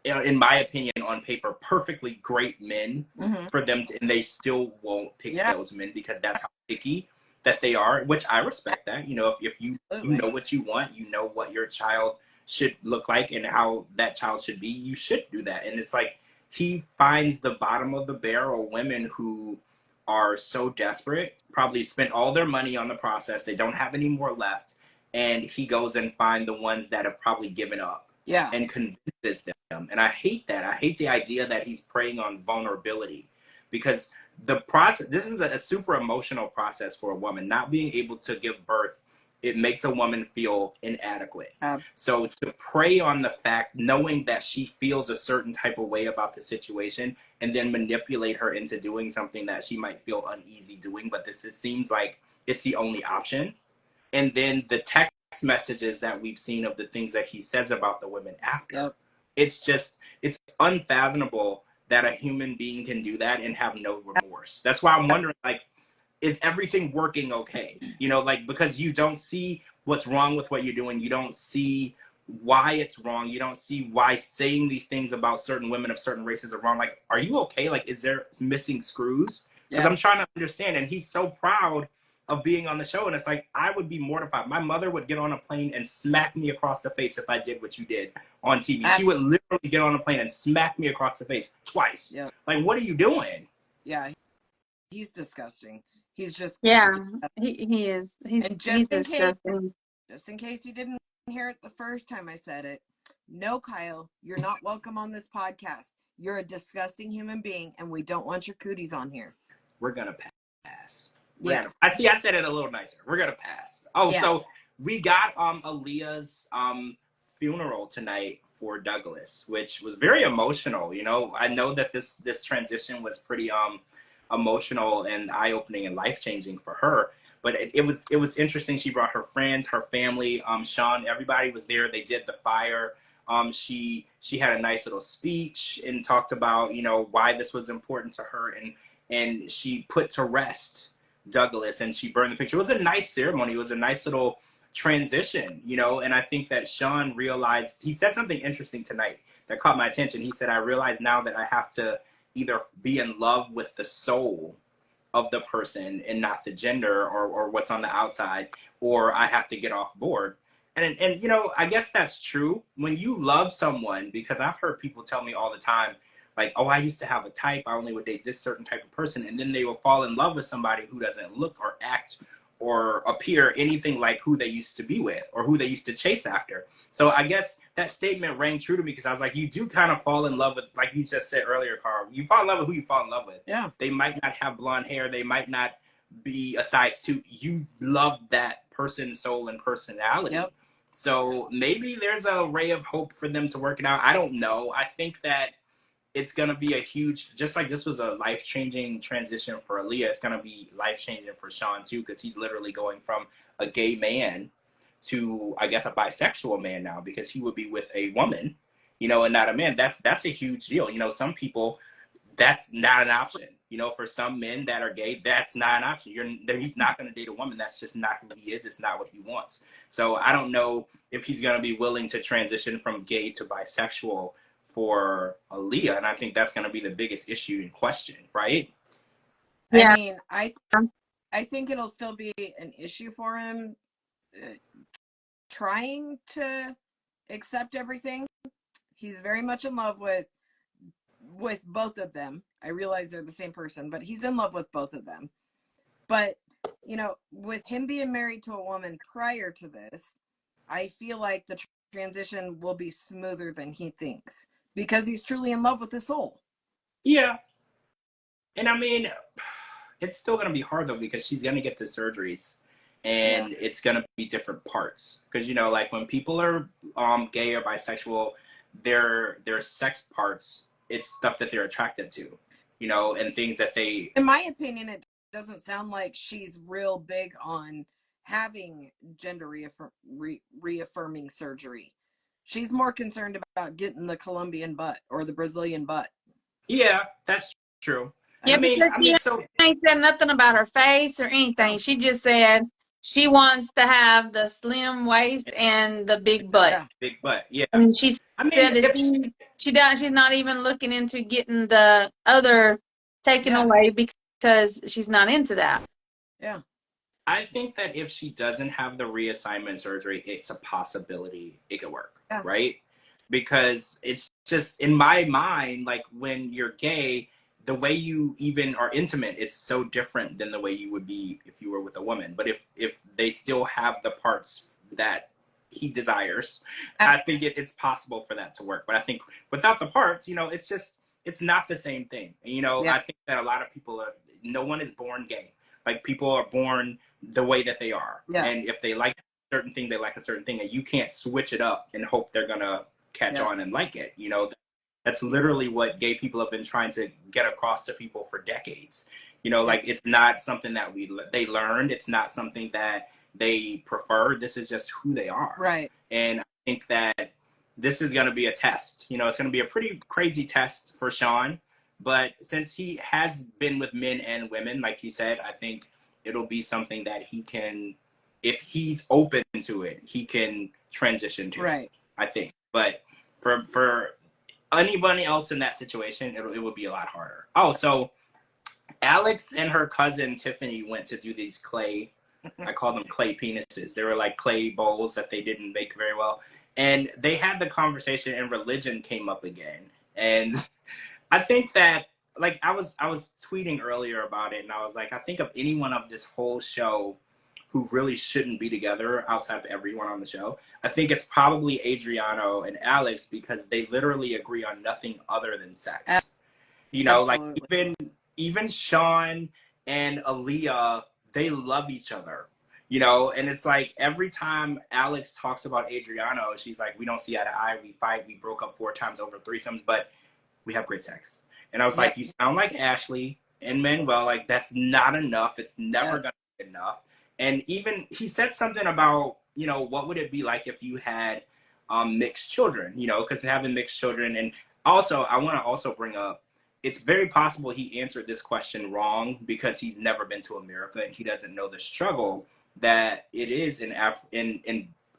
in my opinion, on paper, perfectly great men for them to, and they still won't pick those men because that's how picky that they are, which I respect that. You know, if you know what you want, you know what your child should look like and how that child should be, you should do that. And it's like he finds the bottom of the barrel women who are so desperate, probably spent all their money on the process, they don't have any more left, and he goes and find the ones that have probably given up and convinces them. And I hate that. I hate the idea that he's preying on vulnerability, because the process, this is a super emotional process for a woman. Not being able to give birth, it makes a woman feel inadequate. So to prey on the fact, knowing that she feels a certain type of way about the situation, and then manipulate her into doing something that she might feel uneasy doing, but it seems like it's the only option. And then the text messages that we've seen of the things that he says about the women after, it's unfathomable that a human being can do that and have no remorse. That's why I'm wondering, like, is everything working okay? You know, like, because you don't see what's wrong with what you're doing. You don't see why it's wrong. You don't see why saying these things about certain women of certain races are wrong. Like, are you okay? Like, is there missing screws? Because I'm trying to understand. And he's so proud of being on the show. And it's like, I would be mortified. My mother would get on a plane and smack me across the face if I did what you did on TV. She would literally get on a plane and smack me across the face twice. Like, what are you doing?
Yeah, he's disgusting. He's just
he is. He's disgusting.
Just in case you didn't hear it the first time I said it, no, Kyle, you're not welcome on this podcast. You're a disgusting human being, and we don't want your cooties on here.
We're gonna pass. I said it a little nicer. We're gonna pass. So we got Aaliyah's funeral tonight for Douglas, which was very emotional. You know, I know that this transition was pretty emotional and eye-opening and life-changing for her. But it was interesting. She brought her friends, her family, Sean, everybody was there. They did the fire. She had a nice little speech and talked about, you know, why this was important to her, and she put to rest Douglas, and she burned the picture. It was a nice ceremony. It was a nice little transition, you know. And I think that Sean realized, he said something interesting tonight that caught my attention. He said, I realize now that I have to either be in love with the soul of the person and not the gender or what's on the outside, or I have to get off board. And you know, I guess that's true when you love someone, because I've heard people tell me all the time, like, oh, I used to have a type, I only would date this certain type of person, and then they will fall in love with somebody who doesn't look or act or appear anything like who they used to be with or who they used to chase after. So I guess that statement rang true to me, because I was like, you do kind of fall in love with, like you just said earlier, Carl, you fall in love with who you fall in love with.
Yeah.
They might not have blonde hair. They might not be a size 2. You love that person's soul and personality. So maybe there's a ray of hope for them to work it out. I don't know. I think that it's going to be a huge, just like this was a life-changing transition for Aaliyah, it's going to be life-changing for Sean too, because he's literally going from a gay man to, I guess, a bisexual man now, because he would be with a woman, you know, and not a man. That's a huge deal. You know, some people, that's not an option. You know, for some men that are gay, that's not an option. He's not going to date a woman. That's just not who he is. It's not what he wants. So I don't know if he's going to be willing to transition from gay to bisexual for Aaliyah, and I think that's going to be the biggest issue in question, right?
I mean, I think it'll still be an issue for him trying to accept everything. He's very much in love with both of them. I realize they're the same person, but he's in love with both of them. But, you know, with him being married to a woman prior to this, I feel like the transition will be smoother than he thinks, because he's truly in love with his soul.
Yeah. And I mean, it's still going to be hard though, because she's going to get the surgeries and it's going to be different parts. Because, you know, like when people are gay or bisexual, their sex parts, it's stuff that they're attracted to, you know, and things that they...
In my opinion, it doesn't sound like she's real big on having gender reaffirming surgery. She's more concerned about getting the Colombian butt or the Brazilian butt.
Yeah, that's true.
Yeah,
I mean,
so ain't said nothing about her face or anything. She just said she wants to have the slim waist and the big butt.
Yeah. Big butt, yeah.
And she said that she's not even looking into getting the other taken away because she's not into that.
Yeah.
I think that if she doesn't have the reassignment surgery, it's a possibility it could work, right? Because it's just, in my mind, like when you're gay, the way you even are intimate, it's so different than the way you would be if you were with a woman. But if they still have the parts that he desires, I think it's possible for that to work. But I think without the parts, you know, it's not the same thing. You know, I think that a lot of people no one is born gay. Like, people are born the way that they are. Yeah. And if they like a certain thing, they like a certain thing. And you can't switch it up and hope they're going to catch on and like it. You know, that's literally what gay people have been trying to get across to people for decades. You know, like, it's not something that they learned. It's not something that they prefer. This is just who they are. Right. And I think that this is going to be a test. You know, it's going to be a pretty crazy test for Sean. But since he has been with men and women, like he said, I think it'll be something that he can, if he's open to it, he can transition to. Right. I think. But for anybody else in that situation, it would be a lot harder. Oh, so Alex and her cousin Tiffany went to do these clay, I call them clay penises. They were like clay bowls that they didn't make very well. And they had the conversation and religion came up again. And I think that, like, I was tweeting earlier about it, and I was like, I think of anyone of this whole show who really shouldn't be together outside of everyone on the show, I think it's probably Adriano and Alex, because they literally agree on nothing other than sex. You know, absolutely. Like even Sean and Aaliyah, they love each other. You know, and it's like every time Alex talks about Adriano, she's like, we don't see eye to eye, we fight, we broke up 4 times over threesomes, but we have great sex. And I was like, you sound like Ashley and Manuel. Like, that's not enough. It's never going to be enough. And even he said something about, you know, what would it be like if you had mixed children, you know, because having mixed children. And also, I want to also bring up, it's very possible he answered this question wrong because he's never been to America and he doesn't know the struggle that it is in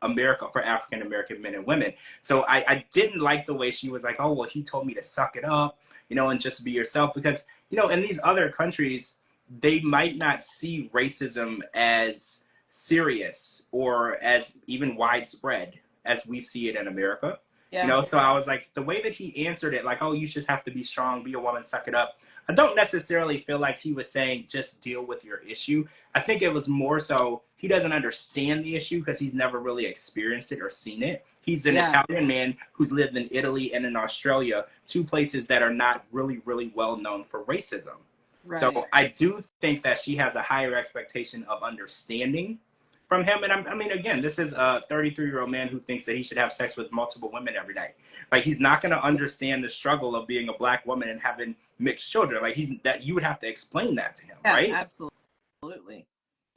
America for African American men and women. So I didn't like the way she was like, oh, well, he told me to suck it up, you know, and just be yourself, because, you know, in these other countries, they might not see racism as serious or as even widespread as we see it in America. Yeah. You know, so I was like, the way that he answered it, like, oh, you just have to be strong, be a woman, suck it up. I don't necessarily feel like he was saying just deal with your issue. I think it was more so he doesn't understand the issue because he's never really experienced it or seen it. He's an Italian man who's lived in Italy and in Australia, 2 places that are not really, really well known for racism. Right. So I do think that she has a higher expectation of understanding from him. And I mean, again, this is a 33-year-old man who thinks that he should have sex with multiple women every night. Like, he's not going to understand the struggle of being a Black woman and having mixed children. Like, you would have to explain that to him, right?
Absolutely.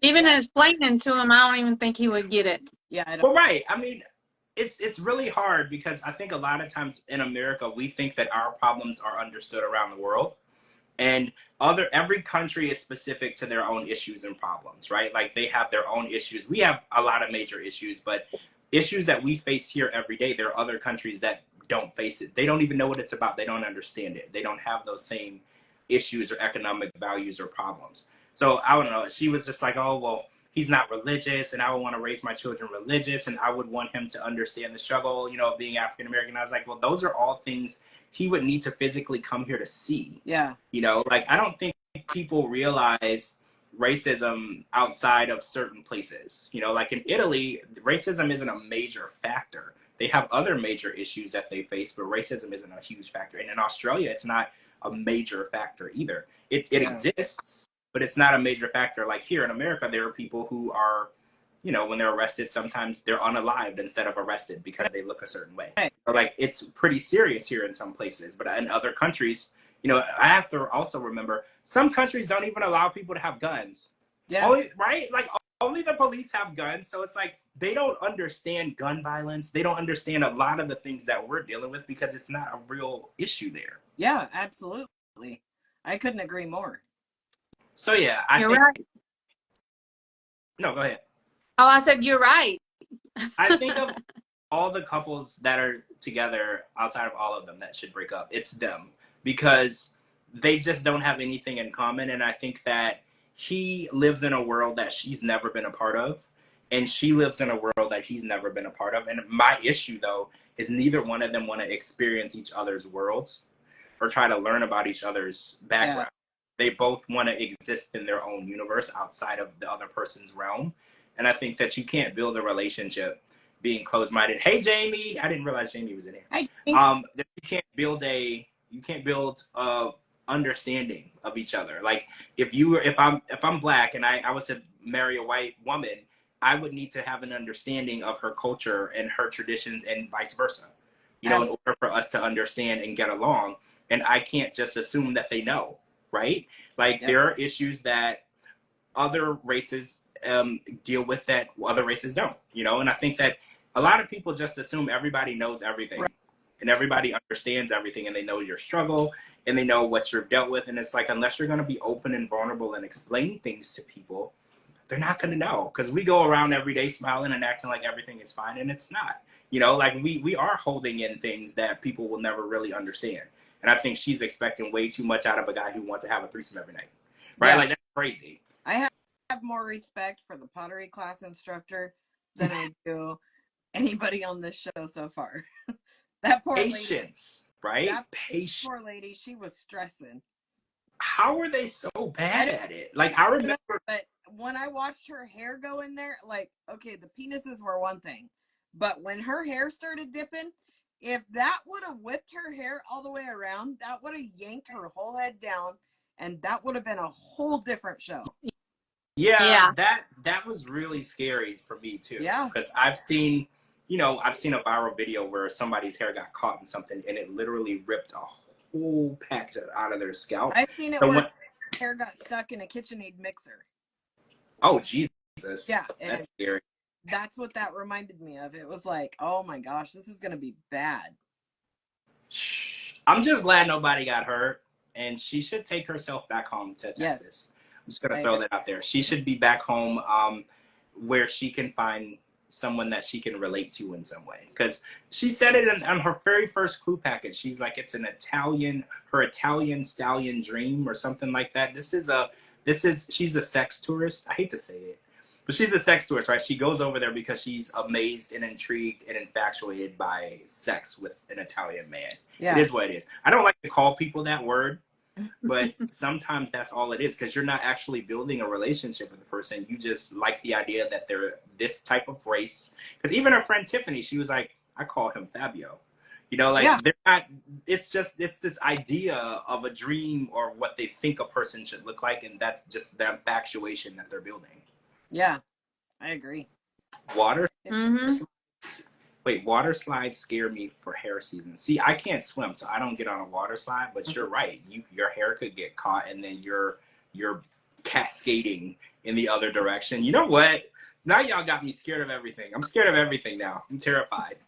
Even explaining to him, I don't even think he would get it.
Yeah. I don't.
Well, right. I mean, it's really hard because I think a lot of times in America, we think that our problems are understood around the world. And every country is specific to their own issues and problems, right? Like, they have their own issues. We have a lot of major issues, but issues that we face here every day, there are other countries that don't face it. They don't even know what it's about. They don't understand it. They don't have those same issues or economic values or problems. So I don't know. She was just like, oh, well, he's not religious, and I would want to raise my children religious, and I would want him to understand the struggle, you know, of being African American. I was like, well, those are all things he would need to physically come here to see. Yeah. You know, like, I don't think people realize racism outside of certain places. You know, like in Italy, racism isn't a major factor. They have other major issues that they face, but racism isn't a huge factor. And in Australia, it's not a major factor either. It exists, but it's not a major factor. Like here in America, there are people who are, you know, when they're arrested, sometimes they're unalived instead of arrested because they look a certain way.
Right.
Or like it's pretty serious here in some places, but in other countries, you know, I have to also remember some countries don't even allow people to have guns.
Yeah.
Only, right? Like only the police have guns. So it's like they don't understand gun violence. They don't understand a lot of the things that we're dealing with because it's not a real issue there.
Yeah, absolutely. I couldn't agree more.
So yeah,
You're right.
No, go ahead.
Oh, I said you're right.
I think of all the couples that are together outside of all of them that should break up. It's them because they just don't have anything in common. And I think that he lives in a world that she's never been a part of. And she lives in a world that he's never been a part of. And my issue, though, is neither one of them want to experience each other's worlds or try to learn about each other's background. They both want to exist in their own universe outside of the other person's realm. And I think that you can't build a relationship being closed-minded. Hey, Jamie, I didn't realize Jamie was in here.
Hey.
That you can't build a understanding of each other. Like if I'm black and I was to marry a white woman, I would need to have an understanding of her culture and her traditions and vice versa. You know, in order for us to understand and get along. And I can't just assume that they know, right? Like there are issues that other races deal with that other races don't, you know? And I think that a lot of people just assume everybody knows everything and everybody understands everything and they know your struggle and they know what you've dealt with. And it's like, unless you're going to be open and vulnerable and explain things to people, they're not going to know because we go around every day smiling and acting like everything is fine and it's not, you know, like we are holding in things that people will never really understand. And I think she's expecting way too much out of a guy who wants to have a threesome every night, right? Yeah. Like that's crazy.
I have more respect for the pottery class instructor than I do anybody on this show so far. That poor
patience,
lady,
right?
that
patience.
Poor lady, she was stressing.
How are they so bad at it? Like I remember,
but when I watched her hair go in there, like okay, the penises were one thing, but when her hair started dipping, if that would have whipped her hair all the way around, that would have yanked her whole head down, and that would have been a whole different show.
Yeah. That was really scary for me too.
Yeah.
Because I've seen a viral video where somebody's hair got caught in something and it literally ripped a whole pack out of their scalp.
I've seen it where hair got stuck in a KitchenAid mixer.
Oh, Jesus.
Yeah.
That's scary.
That's what that reminded me of. It was like, oh my gosh, this is going to be bad.
I'm just glad nobody got hurt. And she should take herself back home to Texas.
Yes.
I'm just going to throw that out there. She should be back home where she can find someone that she can relate to in some way. Because she said it on her very first clue package. She's like, it's her Italian stallion dream or something like that. She's a sex tourist. I hate to say it. But she's a sex tourist, right? She goes over there because she's amazed and intrigued and infatuated by sex with an Italian man. Yeah. It is what it is. I don't like to call people that word, but sometimes that's all it is because you're not actually building a relationship with the person. You just like the idea that they're this type of race. Because even her friend Tiffany, she was like, I call him Fabio. You know, like they're not, it's this idea of a dream or what they think a person should look like. And that's just the infatuation that they're building.
Yeah, I agree.
Water slides scare me for hair season. See, I can't swim, so I don't get on a water slide, but you're right. Your hair could get caught and then you're cascading in the other direction. You know what? Now y'all got me scared of everything. I'm scared of everything now. I'm terrified.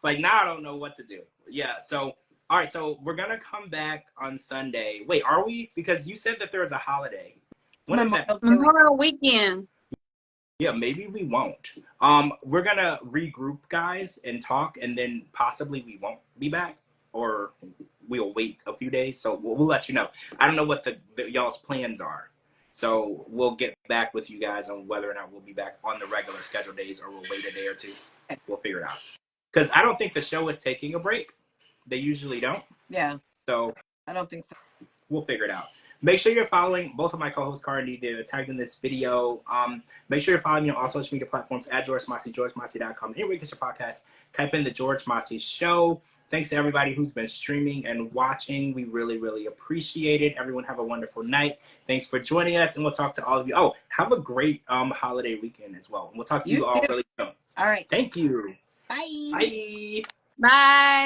Like now I don't know what to do. Yeah, so all right, so we're gonna come back on Sunday. Wait, are we? Because you said that there was a holiday. When is that?
Memorial weekend.
Yeah, maybe we won't. We're gonna regroup, guys, and talk, and then possibly we won't be back, or we'll wait a few days. So we'll let you know. I don't know what y'all's plans are, so we'll get back with you guys on whether or not we'll be back on the regular scheduled days, or we'll wait a day or two. We'll figure it out. Because I don't think the show is taking a break. They usually don't.
Yeah.
So
I don't think so.
We'll figure it out. Make sure you're following both of my co-hosts, Cara and DeeDee. They're tagged in this video. Make sure you're following me on all social media platforms at George Mossey, GeorgeMossey.com. Here we get your podcast. Type in the George Mossey Show. Thanks to everybody who's been streaming and watching. We really, really appreciate it. Everyone have a wonderful night. Thanks for joining us, and we'll talk to all of you. Oh, have a great holiday weekend as well. And we'll talk to you all really soon.
All right.
Thank you.
Bye.
Bye.
Bye.